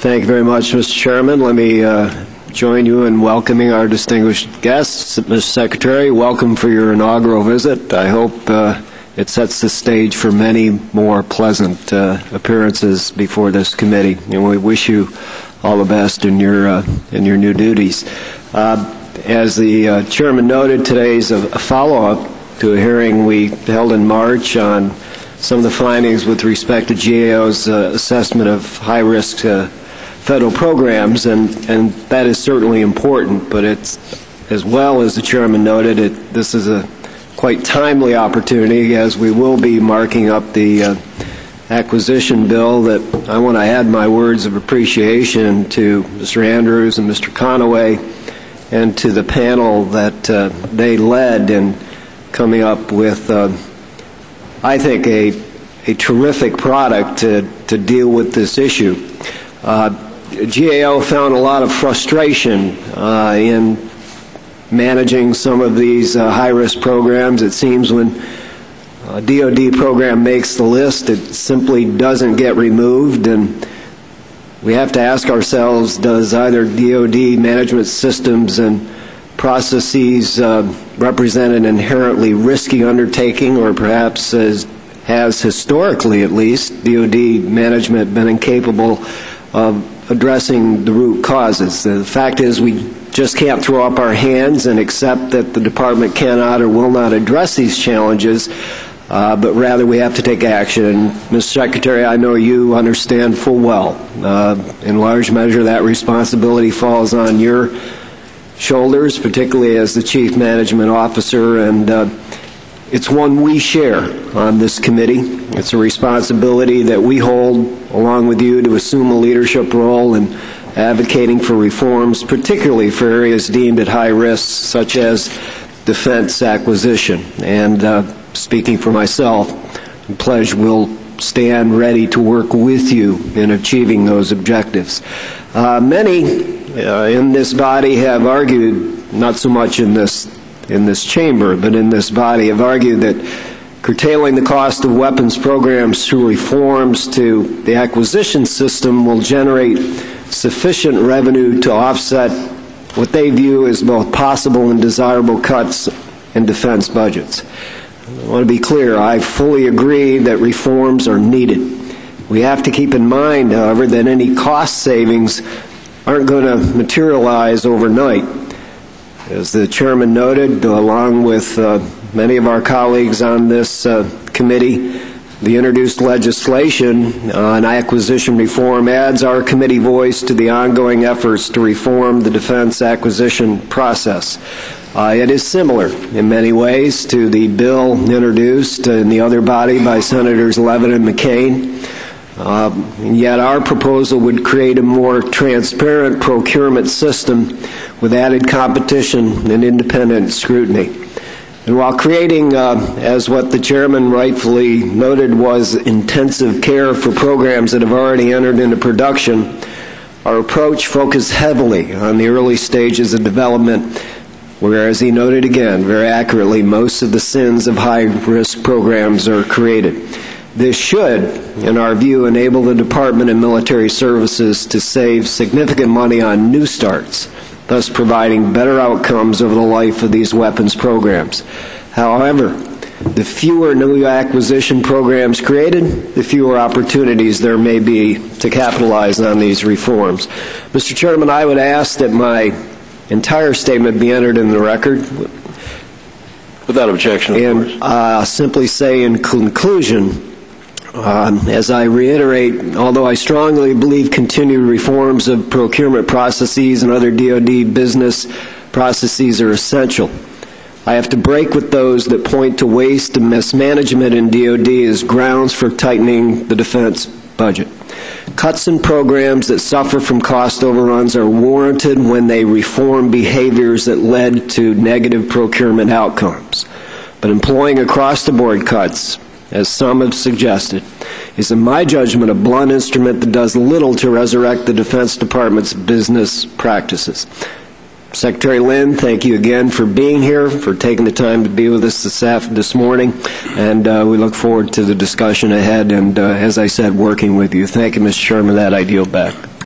Thank you very much, Mr. Chairman. Let me join you in welcoming our distinguished guests. Mr. Secretary, welcome for your inaugural visit. I hope it sets the stage for many more pleasant appearances before this committee, and we wish you all the best in your new duties. As the chairman noted, today is a follow-up to a hearing we held in March on some of the findings with respect to GAO's assessment of high-risk federal programs, and that is certainly important, but it's, as well as the chairman noted, this is a quite timely opportunity, as we will be marking up the acquisition bill. That I want to add my words of appreciation to Mr. Andrews and Mr. Conaway and to the panel that they led in coming up with, I think, a terrific product to deal with this issue. GAO found a lot of frustration in managing some of these high-risk programs. It seems when a DoD program makes the list, it simply doesn't get removed, and we have to ask ourselves, does either DoD management systems and processes represent an inherently risky undertaking, or perhaps has historically at least DoD management been incapable of addressing the root causes? The fact is, we just can't throw up our hands and accept that the department cannot or will not address these challenges, but rather we have to take action. Mr. Secretary, I know you understand full well. In large measure, that responsibility falls on your shoulders, particularly as the Chief Management Officer, and it's one we share on this committee. It's a responsibility that we hold, along with you, to assume a leadership role in advocating for reforms, particularly for areas deemed at high risk, such as defense acquisition. And speaking for myself, I pledge we'll stand ready to work with you in achieving those objectives. Many in this body have argued, not so much in this chamber, but in this body, have argued that curtailing the cost of weapons programs through reforms to the acquisition system will generate sufficient revenue to offset what they view as both possible and desirable cuts in defense budgets. I want to be clear, I fully agree that reforms are needed. We have to keep in mind, however, that any cost savings aren't going to materialize overnight. As the chairman noted, along with many of our colleagues on this committee, the introduced legislation on acquisition reform adds our committee voice to the ongoing efforts to reform the defense acquisition process. It is similar in many ways to the bill introduced in the other body by Senators Levin and McCain. And yet our proposal would create a more transparent procurement system with added competition and independent scrutiny. And while creating, as what the chairman rightfully noted, was intensive care for programs that have already entered into production, our approach focused heavily on the early stages of development, where, as he noted again very accurately, most of the sins of high-risk programs are created. This should, in our view, enable the Department of Military Services to save significant money on new starts, thus providing better outcomes over the life of these weapons programs. However, the fewer new acquisition programs created, the fewer opportunities there may be to capitalize on these reforms. Mr. Chairman, I would ask that my entire statement be entered in the record. Without objection, of course. And I'll simply say in conclusion, as I reiterate, although I strongly believe continued reforms of procurement processes and other DoD business processes are essential, I have to break with those that point to waste and mismanagement in DoD as grounds for tightening the defense budget. Cuts in programs that suffer from cost overruns are warranted when they reform behaviors that led to negative procurement outcomes. But employing across-the-board cuts, as some have suggested, is, in my judgment, a blunt instrument that does little to resurrect the Defense Department's business practices. Secretary Lynn, thank you again for being here, for taking the time to be with us this morning, and we look forward to the discussion ahead and, as I said, working with you. Thank you, Mr. Chairman. That I yield back.